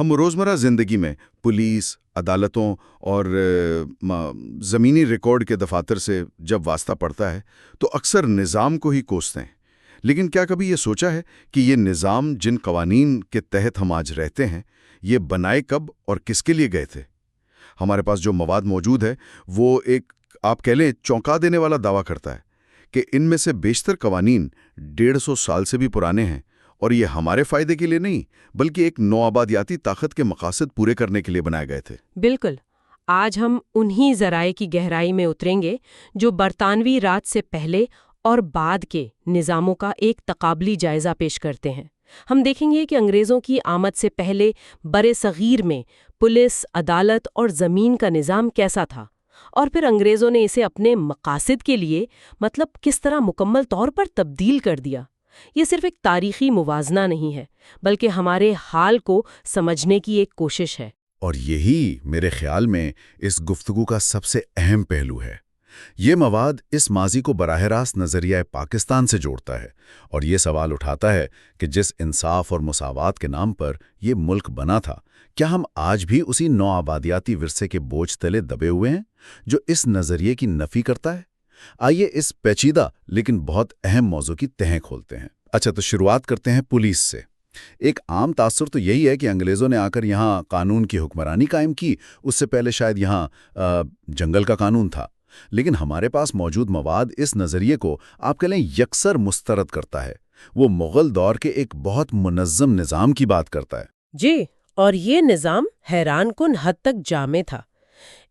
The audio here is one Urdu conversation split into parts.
ہم روزمرہ زندگی میں پولیس، عدالتوں اور زمینی ریکارڈ کے دفاتر سے جب واسطہ پڑتا ہے تو اکثر نظام کو ہی کوستے ہیں، لیکن کیا کبھی یہ سوچا ہے کہ یہ نظام جن قوانین کے تحت ہم آج رہتے ہیں یہ بنائے کب اور کس کے لیے گئے تھے؟ ہمارے پاس جو مواد موجود ہے وہ ایک آپ کہہ لیں چونکا دینے والا دعویٰ کرتا ہے کہ ان میں سے بیشتر قوانین 150 سال سے بھی پرانے ہیں، اور یہ ہمارے فائدے کے لیے نہیں بلکہ ایک نوآبادیاتی طاقت کے مقاصد پورے کرنے کے لیے بنائے گئے تھے۔ بالکل۔ آج ہم انہی ذرائع کی گہرائی میں اتریں گے جو برطانوی راج سے پہلے اور بعد کے نظاموں کا ایک تقابلی جائزہ پیش کرتے ہیں۔ ہم دیکھیں گے کہ انگریزوں کی آمد سے پہلے برِ صغیر میں پولیس، عدالت اور زمین کا نظام کیسا تھا، اور پھر انگریزوں نے اسے اپنے مقاصد کے لیے کس طرح مکمل طور پر تبدیل کر دیا۔ یہ صرف ایک تاریخی موازنہ نہیں ہے بلکہ ہمارے حال کو سمجھنے کی ایک کوشش ہے۔ اور یہی میرے خیال میں اس گفتگو کا سب سے اہم پہلو ہے۔ یہ مواد اس ماضی کو براہ راست نظریہ پاکستان سے جوڑتا ہے اور یہ سوال اٹھاتا ہے کہ جس انصاف اور مساوات کے نام پر یہ ملک بنا تھا، کیا ہم آج بھی اسی نوآبادیاتی ورثے کے بوجھ تلے دبے ہوئے ہیں جو اس نظریے کی نفی کرتا ہے؟ آئیے اس پیچیدہ لیکن بہت اہم موضوع کی تہیں کھولتے ہیں۔ اچھا، تو شروعات کرتے ہیں پولیس سے۔ ایک عام تاثر تو یہی ہے کہ انگریزوں نے آ کر یہاں قانون کی حکمرانی قائم کی، اس سے پہلے شاید یہاں جنگل کا قانون تھا، لیکن ہمارے پاس موجود مواد اس نظریے کو آپ کہہ لیں یکسر مسترد کرتا ہے۔ وہ مغل دور کے ایک بہت منظم نظام کی بات کرتا ہے۔ جی، اور یہ نظام حیران کن حد تک جامع تھا۔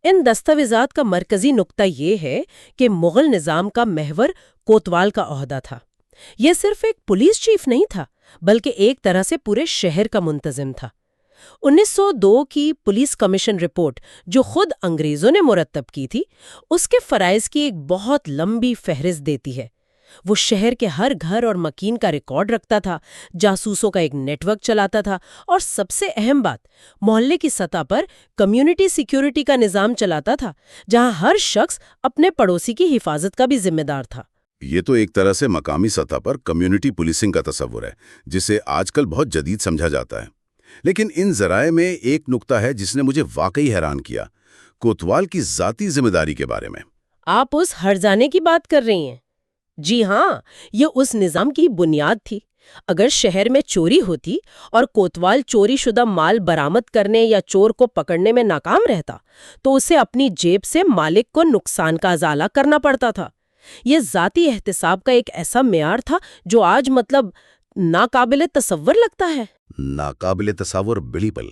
ان دستاویزات کا مرکزی نقطہ یہ ہے کہ مغل نظام کا محور کوتوال کا عہدہ تھا۔ یہ صرف ایک پولیس چیف نہیں تھا بلکہ ایک طرح سے پورے شہر کا منتظم تھا۔ 1902 کی پولیس کمیشن رپورٹ جو خود انگریزوں نے مرتب کی تھی، اس کے فرائض کی ایک بہت لمبی فہرست دیتی ہے۔ وہ شہر کے ہر گھر اور مکین کا ریکارڈ رکھتا تھا، جاسوسوں کا ایک نیٹ ورک چلاتا تھا، اور سب سے اہم بات، محلے کی سطح پر کمیونٹی سیکیورٹی کا نظام چلاتا تھا، جہاں ہر شخص اپنے پڑوسی کی حفاظت کا بھی ذمہ دار تھا۔ یہ تو ایک طرح سے مقامی سطح پر کمیونٹی پولیسنگ کا تصور ہے، جسے آج کل بہت جدید سمجھا جاتا ہے۔ لیکن ان ذرائع میں ایک نقطہ ہے جس نے مجھے واقعی حیران کیا، کوتوال کی ذاتی ذمہ داری کے بارے میں۔ آپ اس ہرجانے کی بات کر رہی ہیں؟ جی ہاں، یہ اس نظام کی بنیاد تھی۔ اگر شہر میں چوری ہوتی اور کوتوال چوری شدہ مال برآمد کرنے یا چور کو پکڑنے میں ناکام رہتا تو اسے اپنی جیب سے مالک کو نقصان کا ازالہ کرنا پڑتا تھا۔ یہ ذاتی احتساب کا ایک ایسا معیار تھا جو آج ناقابل تصور لگتا ہے۔ ناقابل تصور بالکل،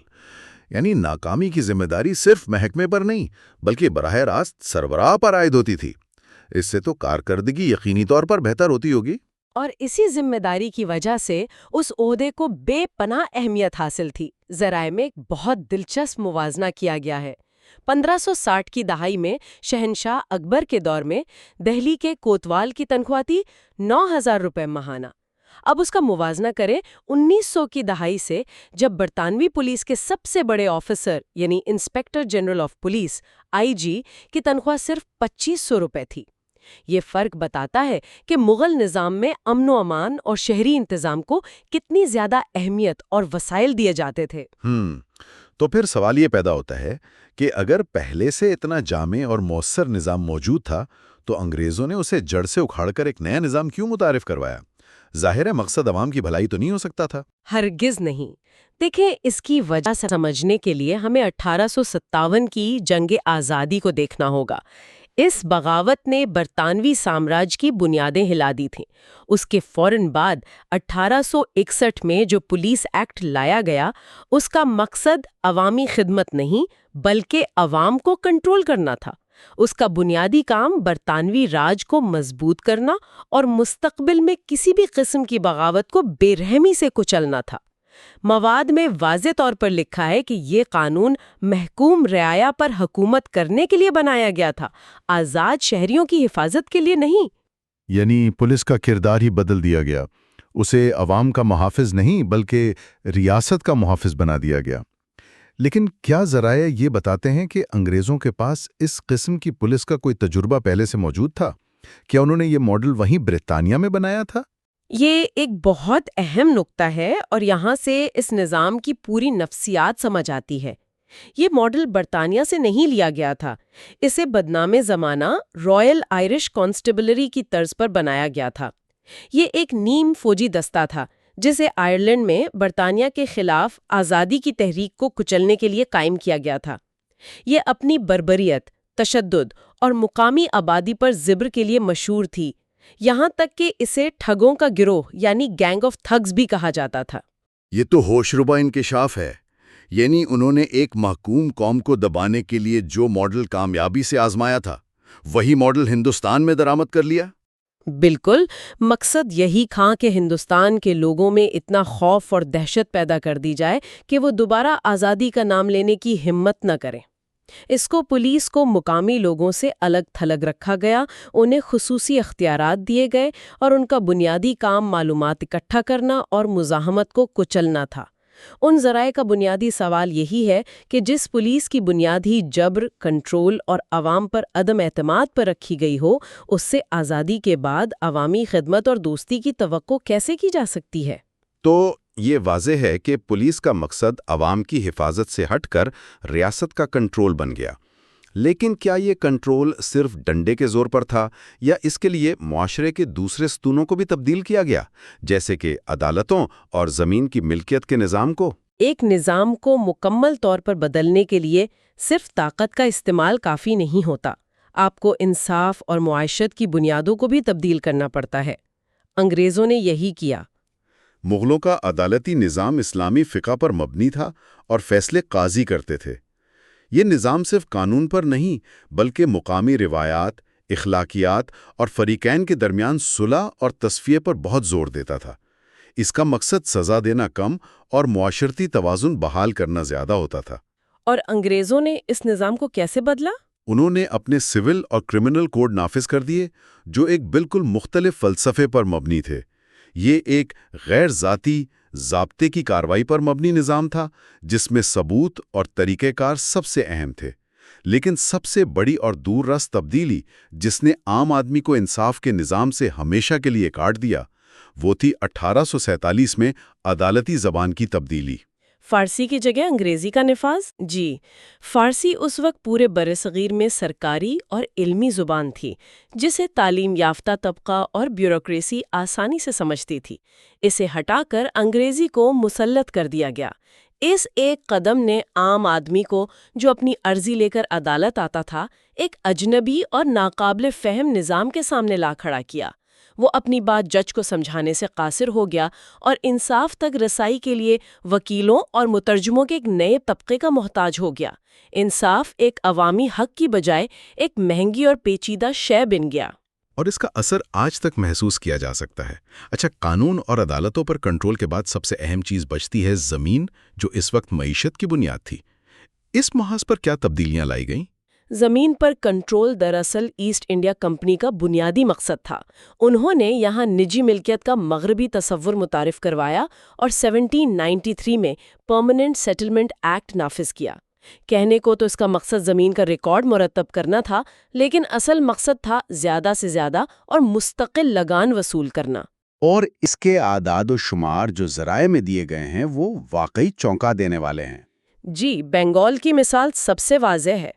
یعنی ناکامی کی ذمہ داری صرف محکمے پر نہیں بلکہ براہ راست سربراہ پر عائد ہوتی تھی۔ اس سے تو کارکردگی یقینی طور پر بہتر ہوتی ہوگی۔ اور اسی ذمہ داری کی وجہ سے اس عہدے کو بے پناہ اہمیت حاصل تھی۔ ذرائع میں ایک بہت دلچسپ موازنہ کیا گیا ہے۔ 1560 کی دہائی میں شہنشاہ اکبر کے دور میں دہلی کے کوتوال کی تنخواہ تھی 9,000 روپے ماہانہ۔ اب اس کا موازنہ کریں 1900 کی دہائی سے، جب برطانوی پولیس کے سب سے بڑے آفیسر یعنی inspector general of police (IG) کی تنخواہ صرف 2500 روپے تھی۔ یہ فرق بتاتا ہے کہ مغل نظام میں امن و امان اور شہری انتظام کو کتنی زیادہ اہمیت اور وسائل دیے جاتے تھے۔ تو پھر سوال یہ پیدا ہوتا ہے کہ اگر پہلے سے اتنا جامع اور مؤثر نظام موجود تھا تو انگریزوں نے اسے جڑ سے اکھاڑ کر ایک نیا نظام کیوں متعارف کروایا؟ ظاہر ہے مقصد عوام کی بھلائی تو نہیں ہو سکتا تھا؟ ہرگز نہیں۔ دیکھیں، اس کی وجہ سمجھنے کے لیے ہمیں 1857 کی جنگ آزادی کو دیکھنا ہوگا۔ اس بغاوت نے برطانوی سامراج کی بنیادیں ہلا دی تھیں۔ اس کے فوراً بعد 1861 میں جو پولیس ایکٹ لایا گیا، اس کا مقصد عوامی خدمت نہیں بلکہ عوام کو کنٹرول کرنا تھا۔ اس کا بنیادی کام برطانوی راج کو مضبوط کرنا اور مستقبل میں کسی بھی قسم کی بغاوت کو بے رحمی سے کچلنا تھا۔ مواد میں واضح طور پر لکھا ہے کہ یہ قانون محکوم رعایا پر حکومت کرنے کے لیے بنایا گیا تھا، آزاد شہریوں کی حفاظت کے لیے نہیں۔ یعنی پولیس کا کردار ہی بدل دیا گیا، اسے عوام کا محافظ نہیں بلکہ ریاست کا محافظ بنا دیا گیا۔ لیکن کیا ذرائع یہ بتاتے ہیں کہ انگریزوں کے پاس اس قسم کی پولیس کا کوئی تجربہ پہلے سے موجود تھا؟ کیا انہوں نے یہ ماڈل وہیں برطانیہ میں بنایا تھا؟ یہ ایک بہت اہم نقطہ ہے اور یہاں سے اس نظام کی پوری نفسیات سمجھ آتی ہے۔ یہ ماڈل برطانیہ سے نہیں لیا گیا تھا، اسے بدنام زمانہ رائل آئرش کانسٹیبلری کی طرز پر بنایا گیا تھا۔ یہ ایک نیم فوجی دستہ تھا جسے آئرلینڈ میں برطانیہ کے خلاف آزادی کی تحریک کو کچلنے کے لیے قائم کیا گیا تھا۔ یہ اپنی بربریت، تشدد اور مقامی آبادی پر زبر کے لیے مشہور تھی، یہاں تک کہ اسے ٹھگوں کا گروہ یعنی گینگ آف تھگز بھی کہا جاتا تھا۔ یہ تو ہوشربا انکشاف ہے، یعنی انہوں نے ایک محکوم قوم کو دبانے کے لیے جو ماڈل کامیابی سے آزمایا تھا وہی ماڈل ہندوستان میں درآمد کر لیا۔ بالکل، مقصد یہی تھا کہ ہندوستان کے لوگوں میں اتنا خوف اور دہشت پیدا کر دی جائے کہ وہ دوبارہ آزادی کا نام لینے کی ہمت نہ کریں۔ اس کو پولیس کو مقامی لوگوں سے الگ تھلگ رکھا گیا، انہیں خصوصی اختیارات دیے گئے اور ان کا بنیادی کام معلومات اکٹھا کرنا اور مزاحمت کو کچلنا تھا۔ ان ذرائع کا بنیادی سوال یہی ہے کہ جس پولیس کی بنیاد ہی جبر، کنٹرول اور عوام پر عدم اعتماد پر رکھی گئی ہو، اس سے آزادی کے بعد عوامی خدمت اور دوستی کی توقع کیسے کی جا سکتی ہے؟ تو یہ واضح ہے کہ پولیس کا مقصد عوام کی حفاظت سے ہٹ کر ریاست کا کنٹرول بن گیا۔ لیکن کیا یہ کنٹرول صرف ڈنڈے کے زور پر تھا یا اس کے لیے معاشرے کے دوسرے ستونوں کو بھی تبدیل کیا گیا، جیسے کہ عدالتوں اور زمین کی ملکیت کے نظام کو؟ ایک نظام کو مکمل طور پر بدلنے کے لیے صرف طاقت کا استعمال کافی نہیں ہوتا، آپ کو انصاف اور معیشت کی بنیادوں کو بھی تبدیل کرنا پڑتا ہے۔ انگریزوں نے یہی کیا۔ مغلوں کا عدالتی نظام اسلامی فقہ پر مبنی تھا اور فیصلے قاضی کرتے تھے۔ یہ نظام صرف قانون پر نہیں بلکہ مقامی روایات، اخلاقیات اور فریقین کے درمیان صلح اور تصفیہ پر بہت زور دیتا تھا۔ اس کا مقصد سزا دینا کم اور معاشرتی توازن بحال کرنا زیادہ ہوتا تھا۔ اور انگریزوں نے اس نظام کو کیسے بدلا؟ انہوں نے اپنے سول اور کرمنل کوڈ نافذ کر دیے جو ایک بالکل مختلف فلسفے پر مبنی تھے۔ یہ ایک غیر ذاتی ضابطے کی کارروائی پر مبنی نظام تھا جس میں ثبوت اور طریقہ کار سب سے اہم تھے، لیکن سب سے بڑی اور دور رس تبدیلی جس نے عام آدمی کو انصاف کے نظام سے ہمیشہ کے لیے کاٹ دیا وہ تھی 1847 میں عدالتی زبان کی تبدیلی۔ فارسی کی جگہ انگریزی کا نفاذ؟ جی، فارسی اس وقت پورے برصغیر میں سرکاری اور علمی زبان تھی جسے تعلیم یافتہ طبقہ اور بیوروکریسی آسانی سے سمجھتی تھی۔ اسے ہٹا کر انگریزی کو مسلط کر دیا گیا۔ اس ایک قدم نے عام آدمی کو جو اپنی عرضی لے کر عدالت آتا تھا، ایک اجنبی اور ناقابل فہم نظام کے سامنے لا کھڑا کیا۔ وہ اپنی بات جج کو سمجھانے سے قاصر ہو گیا اور انصاف تک رسائی کے لیے وکیلوں اور مترجموں کے ایک نئے طبقے کا محتاج ہو گیا۔ انصاف ایک عوامی حق کی بجائے ایک مہنگی اور پیچیدہ شے بن گیا۔ اور اس کا اثر آج تک محسوس کیا جا سکتا ہے۔ اچھا، قانون اور عدالتوں پر کنٹرول کے بعد سب سے اہم چیز بچتی ہے زمین، جو اس وقت معیشت کی بنیاد تھی۔ اس محاذ پر کیا تبدیلیاں لائی گئیں؟ زمین پر کنٹرول دراصل ایسٹ انڈیا کمپنی کا بنیادی مقصد تھا۔ انہوں نے یہاں نجی ملکیت کا مغربی تصور متعارف کروایا اور 1793 میں پرماننٹ سیٹلمنٹ ایکٹ نافذ کیا۔ کہنے کو تو اس کا مقصد زمین کا ریکارڈ مرتب کرنا تھا، لیکن اصل مقصد تھا زیادہ سے زیادہ اور مستقل لگان وصول کرنا۔ اور اس کے اعداد و شمار جو ذرائع میں دیے گئے ہیں وہ واقعی چونکا دینے والے ہیں۔ جی، بنگال کی مثال سب سے واضح ہے۔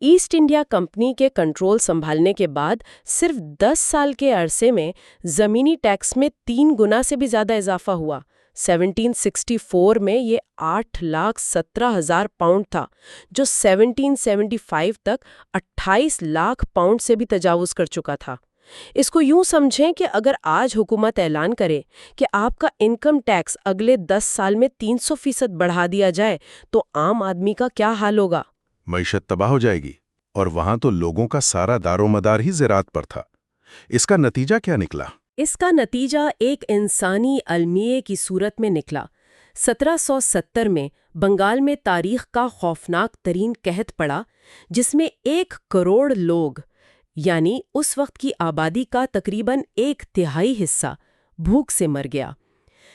ایسٹ انڈیا کمپنی کے کنٹرول سنبھالنے کے بعد صرف 10 سال کے عرصے میں زمینی ٹیکس میں 3 گنا سے بھی زیادہ اضافہ ہوا۔ 1764 میں یہ 8,17,000 پاؤنڈ تھا، جو 1775 تک 28 لاکھ پاؤنڈ سے بھی تجاوز کر چکا تھا۔ اس کو یوں سمجھیں کہ اگر آج حکومت اعلان کرے کہ آپ کا انکم ٹیکس اگلے 10 سال میں 300% بڑھا دیا جائے تو عام آدمی کا کیا حال ہوگا؟ معیشت تباہ ہو جائے گی، اور وہاں تو لوگوں کا سارا دار و مدار ہی زراعت پر تھا۔ اس کا نتیجہ کیا نکلا؟ اس کا نتیجہ ایک انسانی المیے کی صورت میں نکلا۔ 1770 میں بنگال میں تاریخ کا خوفناک ترین قحط پڑا، جس میں 1 کروڑ لوگ، یعنی اس وقت کی آبادی کا تقریباً 1/3 حصہ، بھوک سے مر گیا۔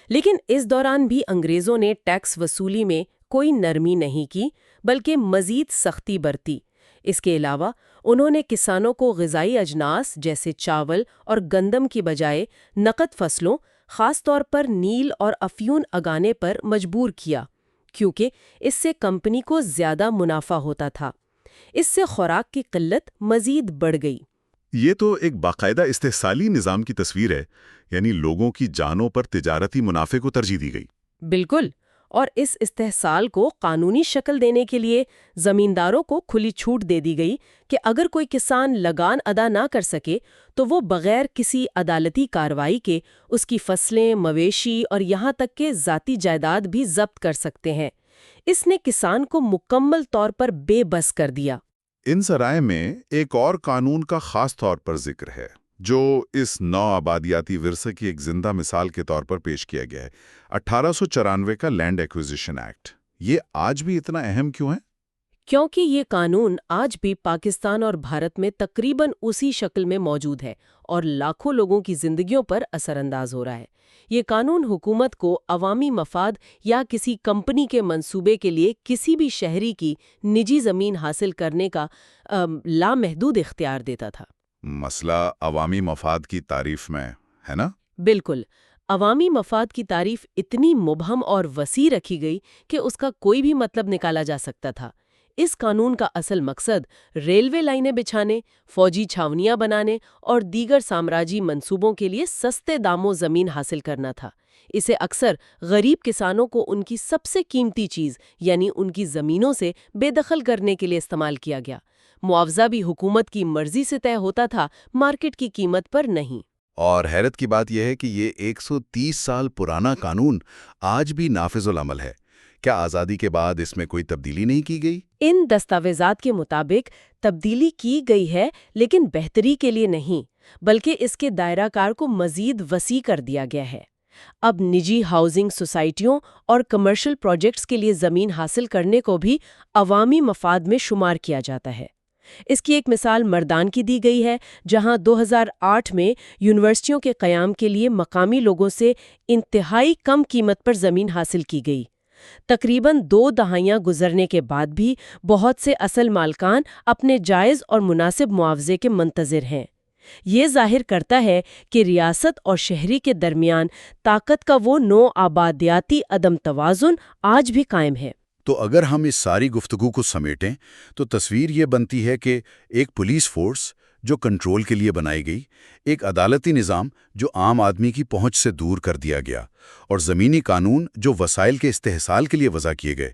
لیکن اس دوران بھی انگریزوں نے ٹیکس وصولی میں کوئی نرمی نہیں کی، بلکہ مزید سختی برتی۔ اس کے علاوہ انہوں نے کسانوں کو غذائی اجناس جیسے چاول اور گندم کی بجائے نقد فصلوں، خاص طور پر نیل اور افیون اگانے پر مجبور کیا، کیونکہ اس سے کمپنی کو زیادہ منافع ہوتا تھا۔ اس سے خوراک کی قلت مزید بڑھ گئی۔ یہ تو ایک باقاعدہ استحصالی نظام کی تصویر ہے، یعنی لوگوں کی جانوں پر تجارتی منافع کو ترجیح دی گئی۔ بالکل، اور اس استحصال کو قانونی شکل دینے کے لیے زمینداروں کو کھلی چھوٹ دے دی گئی کہ اگر کوئی کسان لگان ادا نہ کر سکے تو وہ بغیر کسی عدالتی کارروائی کے اس کی فصلیں، مویشی اور یہاں تک کہ ذاتی جائیداد بھی ضبط کر سکتے ہیں۔ اس نے کسان کو مکمل طور پر بے بس کر دیا۔ ان ذرائع میں ایک اور قانون کا خاص طور پر ذکر ہے جو اس نو آبادیاتی ورثے کی ایک زندہ مثال کے طور پر پیش کیا گیا ہے، 1894 کا لینڈ ایکوزیشن ایکٹ۔ یہ آج بھی اتنا اہم کیوں ہے؟ کیونکہ یہ قانون آج بھی پاکستان اور بھارت میں تقریباً اسی شکل میں موجود ہے اور لاکھوں لوگوں کی زندگیوں پر اثر انداز ہو رہا ہے۔ یہ قانون حکومت کو عوامی مفاد یا کسی کمپنی کے منصوبے کے لیے کسی بھی شہری کی نجی زمین حاصل کرنے کا لامحدود اختیار دیتا تھا۔ مسئلہ عوامی مفاد کی تعریف میں ہے نا؟ بالکل، عوامی مفاد کی تعریف اتنی مبہم اور وسیع رکھی گئی کہ اس کا کوئی بھی مطلب نکالا جا سکتا تھا۔ اس قانون کا اصل مقصد ریلوے لائنیں بچھانے، فوجی چھاونیاں بنانے اور دیگر سامراجی منصوبوں کے لیے سستے داموں زمین حاصل کرنا تھا۔ اسے اکثر غریب کسانوں کو ان کی سب سے قیمتی چیز یعنی ان کی زمینوں سے بے دخل کرنے کے لیے استعمال کیا گیا۔ معاوضہ بھی حکومت کی مرضی سے طے ہوتا تھا، مارکیٹ کی قیمت پر نہیں۔ اور حیرت کی بات یہ ہے کہ یہ 130 سال پرانا قانون آج بھی نافذ العمل ہے۔ کیا آزادی کے بعد اس میں کوئی تبدیلی نہیں کی گئی؟ ان دستاویزات کے مطابق تبدیلی کی گئی ہے، لیکن بہتری کے لیے نہیں، بلکہ اس کے دائرہ کار کو مزید وسیع کر دیا گیا ہے۔ اب نجی ہاؤسنگ سوسائٹیوں اور کمرشل پروجیکٹس کے لیے زمین حاصل کرنے کو بھی عوامی مفاد میں شمار کیا جاتا ہے۔ اس کی ایک مثال مردان کی دی گئی ہے، جہاں 2008 میں یونیورسٹیوں کے قیام کے لیے مقامی لوگوں سے انتہائی کم قیمت پر زمین حاصل کی گئی۔ تقریباً 2 دہائیاں گزرنے کے بعد بھی بہت سے اصل مالکان اپنے جائز اور مناسب معاوضے کے منتظر ہیں۔ یہ ظاہر کرتا ہے کہ ریاست اور شہری کے درمیان طاقت کا وہ نو آبادیاتی عدم توازن آج بھی قائم ہے۔ تو اگر ہم اس ساری گفتگو کو سمیٹیں تو تصویر یہ بنتی ہے کہ ایک پولیس فورس جو کنٹرول کے لیے بنائی گئی، ایک عدالتی نظام جو عام آدمی کی پہنچ سے دور کر دیا گیا، اور زمینی قانون جو وسائل کے استحصال کے لیے وضع کیے گئے۔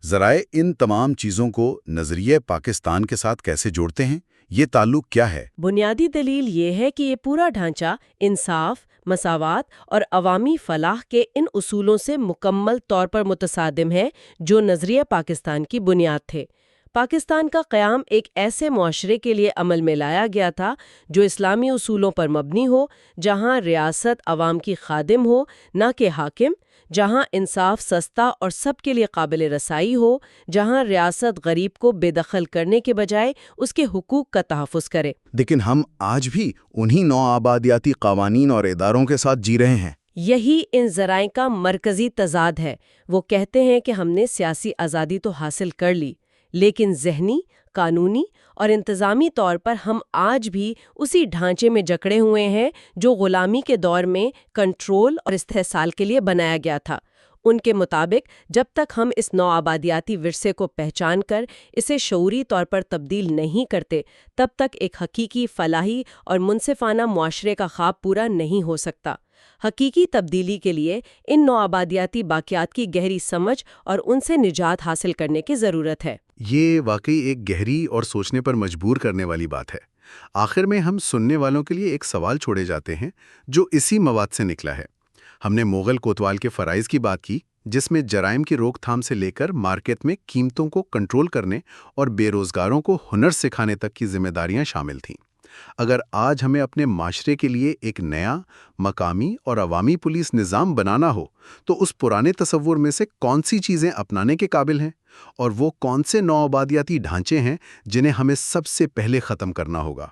ذرائع ان تمام چیزوں کو نظریہ پاکستان کے ساتھ کیسے جوڑتے ہیں؟ یہ تعلق کیا ہے؟ بنیادی دلیل یہ ہے کہ یہ پورا ڈھانچہ انصاف، مساوات اور عوامی فلاح کے ان اصولوں سے مکمل طور پر متصادم ہے جو نظریہ پاکستان کی بنیاد تھے۔ پاکستان کا قیام ایک ایسے معاشرے کے لیے عمل میں لایا گیا تھا جو اسلامی اصولوں پر مبنی ہو، جہاں ریاست عوام کی خادم ہو نہ کہ حاکم، جہاں انصاف سستا اور سب کے لیے قابل رسائی ہو، جہاں ریاست غریب کو بے دخل کرنے کے بجائے اس کے حقوق کا تحفظ کرے۔ لیکن ہم آج بھی انہی نو آبادیاتی قوانین اور اداروں کے ساتھ جی رہے ہیں۔ یہی ان ذرائع کا مرکزی تضاد ہے۔ وہ کہتے ہیں کہ ہم نے سیاسی آزادی تو حاصل کر لی، لیکن ذہنی، قانونی اور انتظامی طور پر ہم آج بھی اسی ڈھانچے میں جکڑے ہوئے ہیں جو غلامی کے دور میں کنٹرول اور استحصال کے لیے بنایا گیا تھا۔ ان کے مطابق جب تک ہم اس نو آبادیاتی ورثے کو پہچان کر اسے شعوری طور پر تبدیل نہیں کرتے، تب تک ایک حقیقی فلاحی اور منصفانہ معاشرے کا خواب پورا نہیں ہو سکتا۔ حقیقی تبدیلی کے لیے ان نو آبادیاتی باقیات کی گہری سمجھ اور ان سے نجات حاصل کرنے کی ضرورت ہے۔ یہ واقعی ایک گہری اور سوچنے پر مجبور کرنے والی بات ہے۔ آخر میں ہم سننے والوں کے لیے ایک سوال چھوڑے جاتے ہیں جو اسی مواد سے نکلا ہے۔ ہم نے مغل کوتوال کے فرائض کی بات کی، جس میں جرائم کی روک تھام سے لے کر مارکیٹ میں قیمتوں کو کنٹرول کرنے اور بے روزگاروں کو ہنر سکھانے تک کی ذمہ داریاں شامل تھیں۔ اگر آج ہمیں اپنے معاشرے کے لیے ایک نیا، مقامی اور عوامی پولیس نظام بنانا ہو تو اس پرانے تصور میں سے کون سی چیزیں اپنانے کے قابل ہیں، اور وہ کون سے نوآبادیاتی ڈھانچے ہیں جنہیں ہمیں سب سے پہلے ختم کرنا ہوگا؟